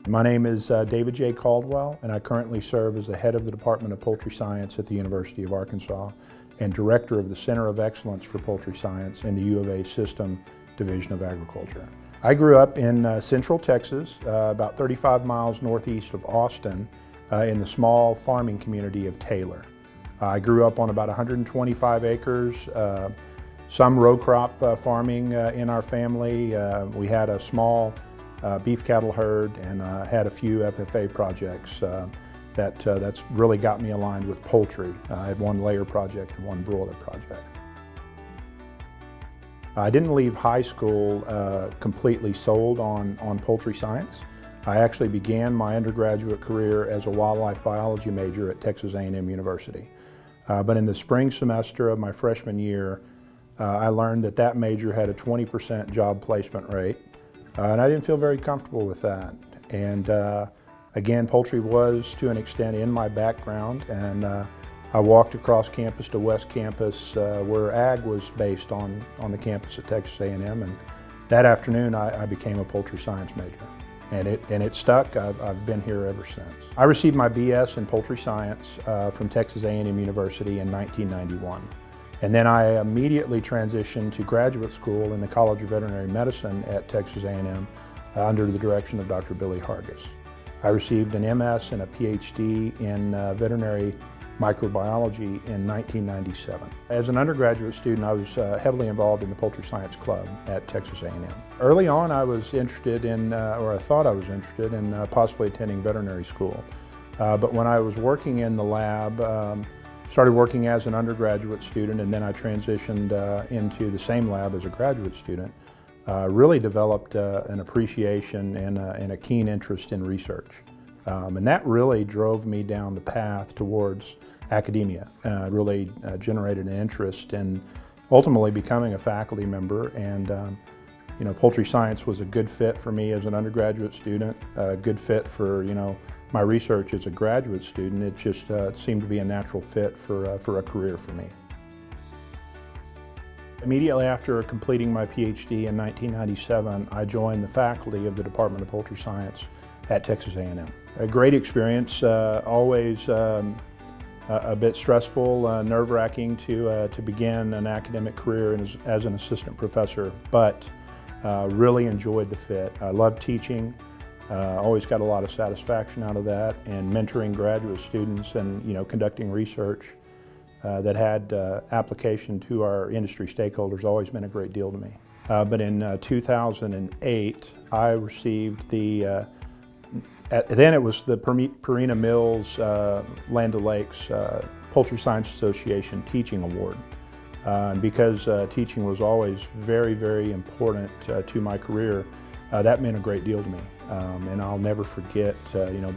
My name is David J. Caldwell, and I currently serve as the head of the Department of Poultry Science at the University of Arkansas and director of the Center of Excellence for Poultry Science in the U of A System Division of Agriculture. I grew up in Central Texas, about 35 miles northeast of Austin, in the small farming community of Taylor. I grew up on about 125 acres, some row crop farming in our family. We had a small beef cattle herd and had a few FFA projects that's really got me aligned with poultry. I had one layer project and one broiler project. I didn't leave high school completely sold on poultry science. I actually began my undergraduate career as a wildlife biology major at Texas A&M University. But in the spring semester of my freshman year, I learned that that major had a 20% job placement rate, and I didn't feel very comfortable with that. And again, poultry was to an extent in my background, and I walked across campus to West Campus where ag was based on the campus at Texas A&M, and that afternoon I became a poultry science major. And it stuck. I've been here ever since. I received my BS in poultry science from Texas A&M University in 1991. And then I immediately transitioned to graduate school in the College of Veterinary Medicine at Texas A&M under the direction of Dr. Billy Hargis. I received an MS and a PhD in veterinary microbiology in 1997. As an undergraduate student, I was heavily involved in the Poultry Science Club at Texas A&M. Early on, I was interested in, or I thought I was interested in possibly attending veterinary school. But when I was working in the lab, started working as an undergraduate student, and then I transitioned into the same lab as a graduate student, really developed an appreciation and a keen interest in research. And that really drove me down the path towards academia. Really generated an interest in ultimately becoming a faculty member, and you know, poultry science was a good fit for me as an undergraduate student, a good fit for my research as a graduate student. It just seemed to be a natural fit for a career for me. Immediately after completing my PhD in 1997, I joined the faculty of the Department of Poultry Science at Texas A&M. A great experience, always a bit stressful, nerve-wracking to begin an academic career as an assistant professor, but really enjoyed the fit. I loved teaching, always got a lot of satisfaction out of that, and mentoring graduate students and conducting research that had application to our industry stakeholders always meant a great deal to me. But in 2008, I received the then it was the Purina Mills Land O'Lakes Poultry Science Association Teaching Award. And because teaching was always very, very important to my career, that meant a great deal to me. And I'll never forget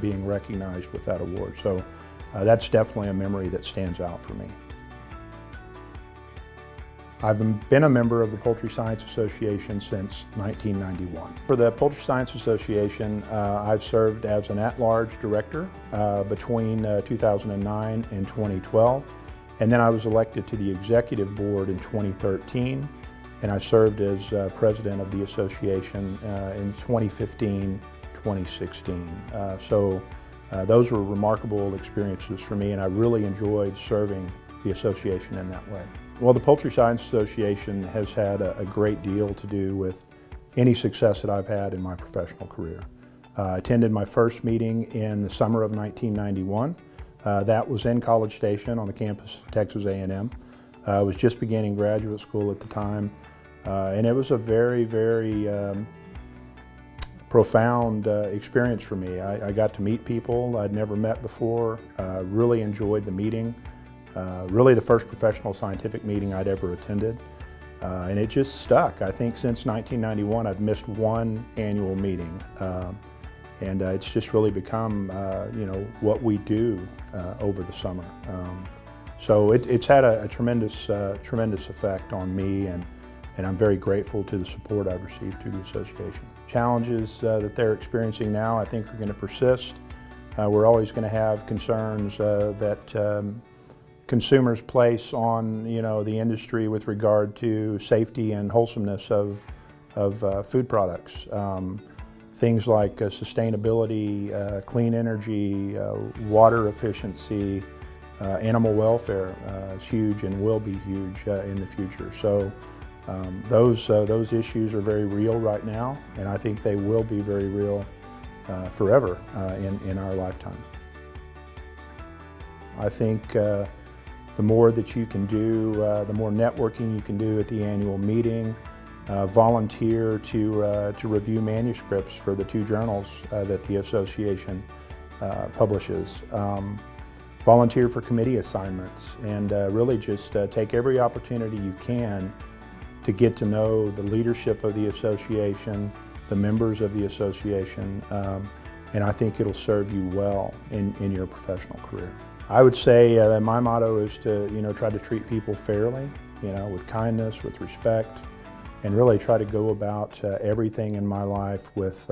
being recognized with that award. So that's definitely a memory that stands out for me. I've been a member of the Poultry Science Association since 1991. For the Poultry Science Association, I've served as an at-large director between 2009 and 2012, and then I was elected to the executive board in 2013, and I served as president of the association in 2015, 2016. So those were remarkable experiences for me, and I really enjoyed serving the association in that way. Well, the Poultry Science Association has had a great deal to do with any success that I've had in my professional career. I attended my first meeting in the summer of 1991. That was in College Station on the campus of Texas A&M. I was just beginning graduate school at the time, and it was a very, very profound experience for me. I got to meet people I'd never met before, really enjoyed the meeting. Really the first professional scientific meeting I'd ever attended, and it just stuck. I think since 1991 I've missed one annual meeting, and it's just really become what we do over the summer. So it's had a tremendous effect on me, and I'm very grateful to the support I've received through the association. Challenges that they're experiencing now I think are going to persist. We're always going to have concerns that consumers place on the industry with regard to safety and wholesomeness of food products. things like sustainability, clean energy, water efficiency, animal welfare is huge and will be huge in the future. So those issues are very real right now, and I think they will be very real forever in our lifetime. I think the more that you can do, the more networking you can do at the annual meeting, volunteer to review manuscripts for the 2 journals that the association publishes. Volunteer for committee assignments, and really just take every opportunity you can to get to know the leadership of the association, the members of the association, and I think it'll serve you well in your professional career. I would say that my motto is to try to treat people fairly, with kindness, with respect, and really try to go about everything in my life with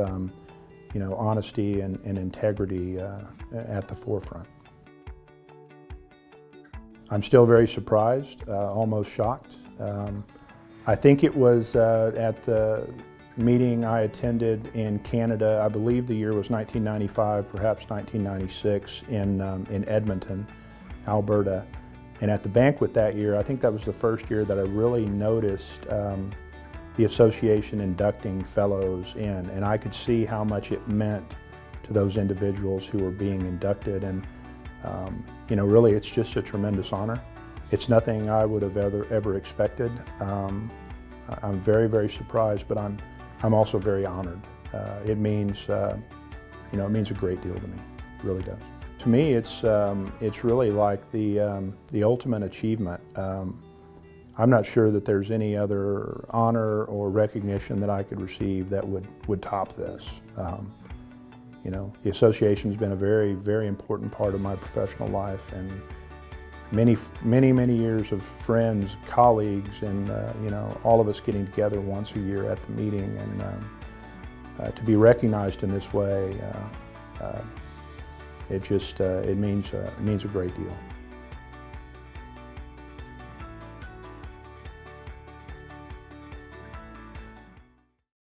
honesty and integrity at the forefront. I'm still very surprised, almost shocked. I think it was at the meeting I attended in Canada, I believe the year was 1995, perhaps 1996, in Edmonton, Alberta. And at the banquet that year, I think that was the first year that I really noticed the association inducting fellows in, and I could see how much it meant to those individuals who were being inducted. And really, it's just a tremendous honor. It's nothing I would have ever expected. I'm very, very surprised, but I'm also very honored. It means it means a great deal to me. It really does. To me, it's really like the ultimate achievement. I'm not sure that there's any other honor or recognition that I could receive that would top this. The association's been a very, very important part of my professional life, and many years of friends, colleagues, and all of us getting together once a year at the meeting, and to be recognized in this way, it means a great deal.